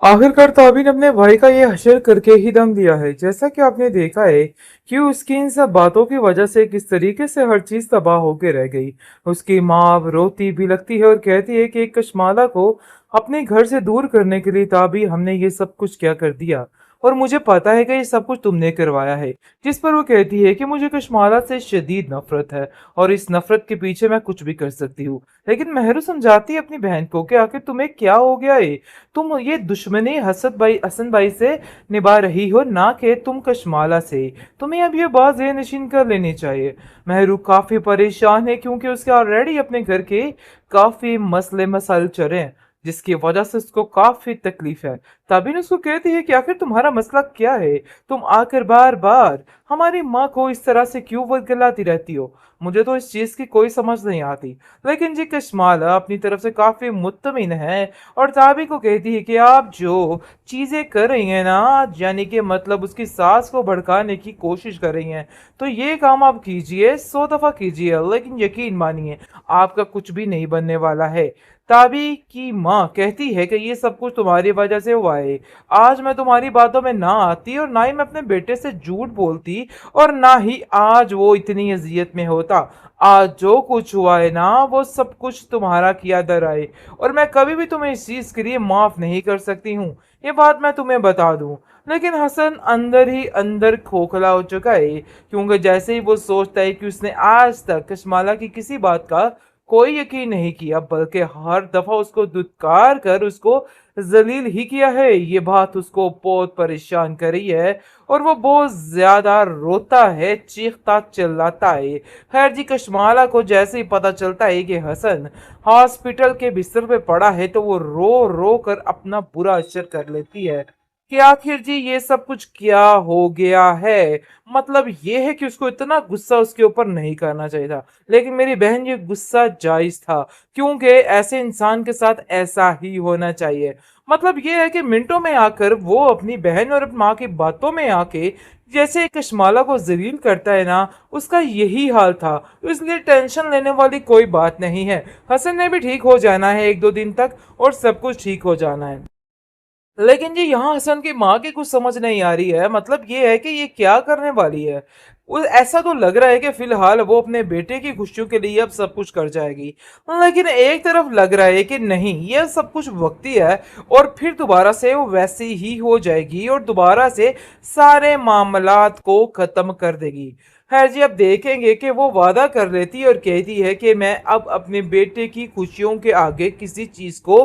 आखिरकार ताबी ने अपने भाई का ये हश्र करके ही दम दिया है। जैसा कि आपने देखा है कि उसकी इन सब बातों की वजह से किस तरीके से हर चीज तबाह होके रह गई। उसकी माँ अब रोती भी लगती है और कहती है कि एक कशमाला को अपने घर से दूर करने के लिए ताबी हमने ये सब कुछ क्या कर दिया, और मुझे पता है कि ये सब कुछ तुमने करवाया है। जिस पर वो कहती है कि मुझे कशमाला से शदीद नफरत है और इस नफरत के पीछे मैं कुछ भी कर सकती हूँ। लेकिन मेहरू समझाती है अपनी बहन को कि आखिर तुम्हें क्या हो गया है। तुम ये दुश्मनी हसन भाई से निभा रही हो, ना कि तुम कशमाला से। तुम्हें अब ये बात ज़हन नशीन कर लेनी चाहिए। मेहरू काफी परेशान है क्योंकि उसके ऑलरेडी अपने घर के काफी मसले मसाइल चल रहे हैं, जिसकी वजह से उसको काफी तकलीफ है। तभी उसको कहती है कि आखिर तुम्हारा मसला क्या है। तुम आकर बार बार हमारी माँ को इस तरह से क्यों वरगलाती रहती हो। मुझे तो इस चीज की कोई समझ नहीं आती। लेकिन जी कशमाला अपनी तरफ से काफी मुतमिन है और ताबी को कहती है कि आप जो चीजें कर रही हैं ना, यानी कि मतलब उसकी सास को भड़काने की कोशिश कर रही हैं, तो ये काम आप कीजिए, 100 दफा कीजिए, लेकिन यकीन मानिए आपका कुछ भी नहीं बनने वाला है। ताबी की माँ कहती है कि ये सब कुछ तुम्हारी वजह से हुआ है। आज मैं तुम्हारी बातों में ना आती और ना ही मैं अपने बेटे से झूठ बोलती, और ना ही आज वो इतनी अजियत में होता। आज जो कुछ हुआ है ना, वो सब कुछ तुम्हारा किया दर आए, और मैं कभी भी तुम्हें इस चीज के लिए माफ नहीं कर सकती हूँ। ये बात मैं तुम्हें बता दूं। लेकिन हसन अंदर ही अंदर खोखला हो चुका है, क्योंकि जैसे ही वो सोचता है कि उसने आज तक कशमाला की किसी बात का कोई यकीन नहीं किया, बल्कि हर दफा उसको दुत्कार कर उसको जलील ही किया है, ये बात उसको बहुत परेशान कर रही है। और वो बहुत ज्यादा रोता है, चीखता चिल्लाता है। खैर जी कशमाला को जैसे ही पता चलता है कि हसन हॉस्पिटल के बिस्तर पे पड़ा है, तो वो रो रो कर अपना बुरा असर कर लेती है कि आखिर जी ये सब कुछ क्या हो गया है। मतलब ये है कि उसको इतना गुस्सा उसके ऊपर नहीं करना चाहिए था, लेकिन मेरी बहन ये गुस्सा जायज था, क्योंकि ऐसे इंसान के साथ ऐसा ही होना चाहिए। मतलब ये है कि मिनटों में आकर वो अपनी बहन और अपनी माँ की बातों में आके जैसे कशमाला को जलील करता है ना, उसका यही हाल था। तो इसलिए टेंशन लेने वाली कोई बात नहीं है। हसन ने भी ठीक हो जाना है 1-2 दिन तक, और सब कुछ ठीक हो जाना है। लेकिन जी यहाँ हसन की माँ की कुछ समझ नहीं आ रही है। मतलब ये है कि ये क्या करने वाली है। ऐसा तो लग रहा है कि फिलहाल वो अपने बेटे की खुशियों के लिए अब सब कुछ कर जाएगी, लेकिन एक तरफ लग रहा है कि नहीं, ये सब कुछ वक्ती है, और फिर दोबारा से वो वैसी ही हो जाएगी और दोबारा से सारे मामलात को खत्म कर देगी। खैर जी अब देखेंगे कि वो वादा कर लेती है और कहती है कि मैं अब अपने बेटे की खुशियों के आगे किसी चीज को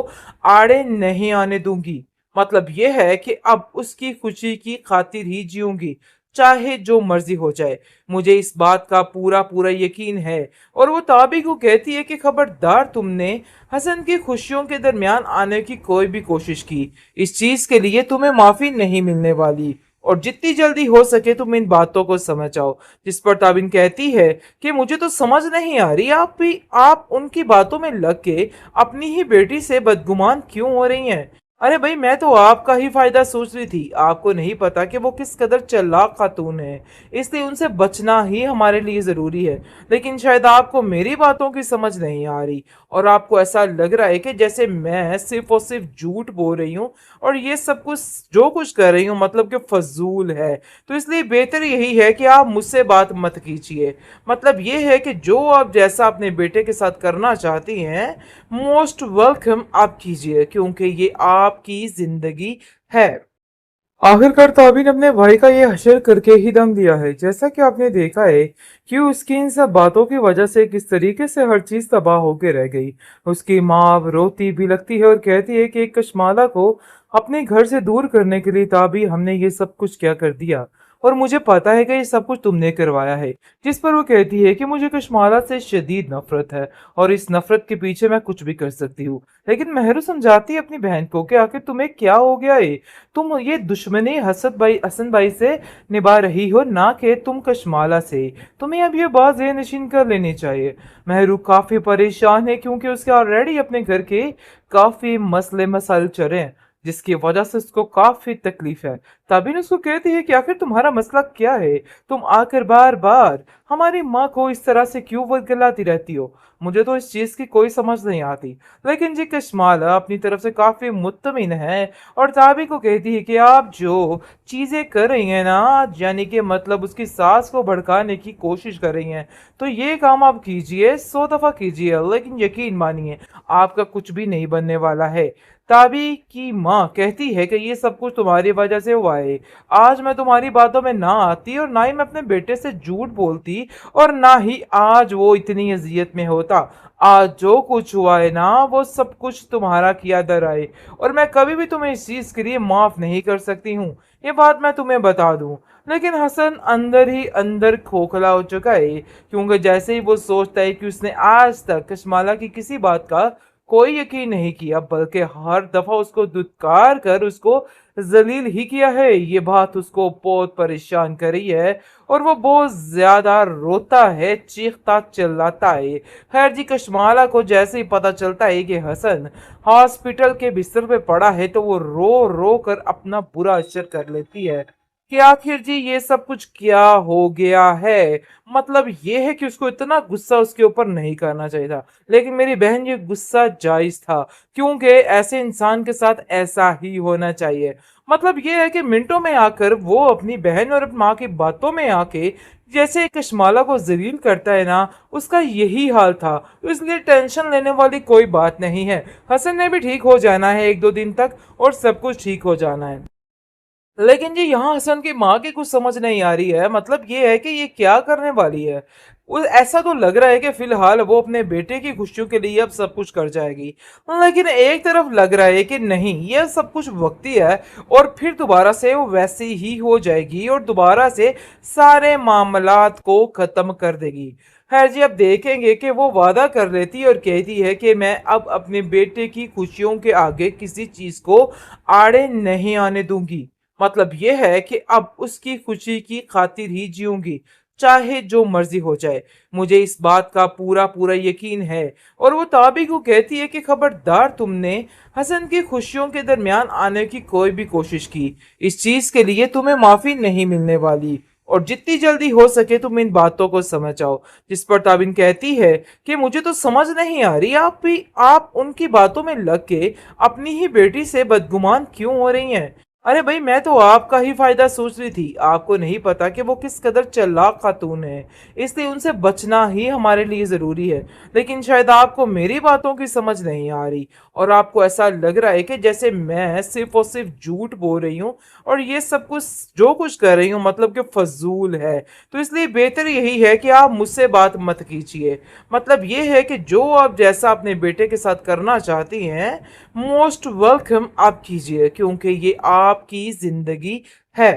आड़े नहीं आने दूंगी। मतलब ये है कि अब उसकी खुशी की खातिर ही जीऊंगी, चाहे जो मर्जी हो जाए। मुझे इस बात का पूरा पूरा यकीन है। और वो ताबी को कहती है कि खबरदार तुमने हसन की खुशियों के दरमियान आने की कोई भी कोशिश की, इस चीज के लिए तुम्हें माफी नहीं मिलने वाली, और जितनी जल्दी हो सके तुम इन बातों को समझ आओ। जिस पर ताबिन कहती है कि मुझे तो समझ नहीं आ रही, आप उनकी बातों में लग के अपनी ही बेटी से बदगुमान क्यों हो रही हैं। अरे भाई मैं तो आपका ही फायदा सोच रही थी। आपको नहीं पता कि वो किस कदर चालाक खातून है, इसलिए उनसे बचना ही हमारे लिए जरूरी है। लेकिन शायद आपको मेरी बातों की समझ नहीं आ रही, और आपको ऐसा लग रहा है कि जैसे मैं सिर्फ और सिर्फ झूठ बोल रही हूँ, और ये सब कुछ जो कुछ कर रही हूँ मतलब कि फजूल है। तो इसलिए बेहतर यही है कि आप मुझसे बात मत कीजिए। मतलब ये है कि जो आप जैसा अपने बेटे के साथ करना चाहती हैं, मोस्ट वेलकम आप कीजिए, क्योंकि ये आपकी जिंदगी है। आखिरकार ताबी ने अपने भाई का ये हश्र करके ही दम दिया है। जैसा कि आपने देखा है कि उसकी इन सब बातों की वजह से किस तरीके से हर चीज तबाह होके रह गई। उसकी माँ अब रोती भी लगती है और कहती है कि एक कशमाला को अपने घर से दूर करने के लिए ताबी हमने ये सब कुछ क्या कर दिया, और मुझे पता है कि ये सब कुछ तुमने करवाया है। जिस पर वो कहती है कि मुझे कशमाला से शदीद नफरत है और इस नफरत के पीछे मैं कुछ भी कर सकती हूँ। लेकिन मेहरू समझाती है अपनी बहन को कि आखिर तुम्हें क्या हो गया है। तुम ये दुश्मनी हसन भाई से निभा रही हो, ना कि तुम कशमाला से। तुम्हें अब ये बात ज़हन नशीन कर लेनी चाहिए। मेहरू काफी परेशान है क्योंकि उसके ऑलरेडी अपने घर के काफी मसले मसाइल चल रहे हैं, जिसकी वजह से उसको काफी तकलीफ है। तभी उसको कहती है कि आखिर तुम्हारा मसला क्या है। तुम आकर बार बार हमारी माँ को इस तरह से क्यों वरगलाती रहती हो। मुझे तो इस चीज की कोई समझ नहीं आती। लेकिन जी कश्माला अपनी तरफ से काफी मुत्तमिन है और ताबी को कहती है कि आप जो चीजें कर रही हैं ना, यानी कि मतलब उसकी सास को भड़काने की कोशिश कर रही हैं, तो ये काम आप कीजिए, 100 दफा कीजिए, लेकिन यकीन मानिए आपका कुछ भी नहीं बनने वाला है। ताबी की माँ कहती है कि ये सब कुछ तुम्हारी वजह से हुआ है। आज मैं तुम्हारी बातों में ना आती और ना ही मैं अपने बेटे से झूठ बोलती और ना ही आज वो इतनी अजियत में होता। आज जो कुछ हुआ है ना वो सब कुछ तुम्हारा किया दर आए और मैं कभी भी तुम्हें इस चीज के लिए माफ नहीं कर सकती हूँ। ये बात मैं तुम्हें बता दूं। लेकिन हसन अंदर ही अंदर खोखला हो चुका है, क्योंकि जैसे ही वो सोचता है कि उसने आज तक कश्माला की किसी बात का कोई यकीन नहीं किया, बल्कि हर दफा उसको दुत्कार कर उसको जलील ही किया है, ये बात उसको बहुत परेशान कर रही है और वो बहुत ज्यादा रोता है, चीखता चिल्लाता है। खैर जी कश्माला को जैसे ही पता चलता है कि हसन हॉस्पिटल के बिस्तर पे पड़ा है, तो वो रो रो कर अपना बुरा असर कर लेती है कि आखिर जी ये सब कुछ क्या हो गया है। मतलब ये है कि उसको इतना गुस्सा उसके ऊपर नहीं करना चाहिए था, लेकिन मेरी बहन ये गुस्सा जायज था, क्योंकि ऐसे इंसान के साथ ऐसा ही होना चाहिए। मतलब ये है कि मिनटों में आकर वो अपनी बहन और अपनी माँ की बातों में आके जैसे कश्माला को जलील करता है ना, उसका यही हाल था। तो इसलिए टेंशन लेने वाली कोई बात नहीं है। हसन ने भी ठीक हो जाना है 1-2 दिन तक और सब कुछ ठीक हो जाना है। लेकिन जी यहाँ हसन की माँ की कुछ समझ नहीं आ रही है। मतलब ये है कि ये क्या करने वाली है। ऐसा तो लग रहा है कि फिलहाल वो अपने बेटे की खुशियों के लिए अब सब कुछ कर जाएगी, लेकिन एक तरफ लग रहा है कि नहीं, ये सब कुछ वक्ती है और फिर दोबारा से वो वैसी ही हो जाएगी और दोबारा से सारे मामलात को खत्म कर देगी। खैर जी अब देखेंगे कि वो वादा कर लेती है और कहती है कि मैं अब अपने बेटे की खुशियों के आगे किसी चीज को आड़े नहीं आने दूंगी। मतलब यह है कि अब उसकी खुशी की खातिर ही जीऊंगी, चाहे जो मर्जी हो जाए। मुझे इस बात का पूरा पूरा यकीन है। और वो ताबी को कहती है कि खबरदार तुमने हसन की खुशियों के दरमियान आने की कोई भी कोशिश की, इस चीज के लिए तुम्हें माफी नहीं मिलने वाली और जितनी जल्दी हो सके तुम इन बातों को समझ आओ। जिस पर ताबिन कहती है कि मुझे तो समझ नहीं आ रही आप उनकी बातों में लग के अपनी ही बेटी से बदगुमान क्यों हो रही हैं। अरे भाई मैं तो आपका ही फायदा सोच रही थी, आपको नहीं पता कि वो किस कदर चालाक खातून है, इसलिए उनसे बचना ही हमारे लिए जरूरी है। लेकिन शायद आपको मेरी बातों की समझ नहीं आ रही और आपको ऐसा लग रहा है कि जैसे मैं सिर्फ और सिर्फ झूठ बोल रही हूँ और ये सब कुछ जो कुछ कर रही हूँ मतलब कि फजूल है। तो इसलिए बेहतर यही है कि आप मुझसे बात मत कीजिए। मतलब ये है कि जो आप जैसा अपने बेटे के साथ करना चाहती हैं, मोस्ट वेलकम आप कीजिए, क्योंकि ये आपकी जिंदगी है।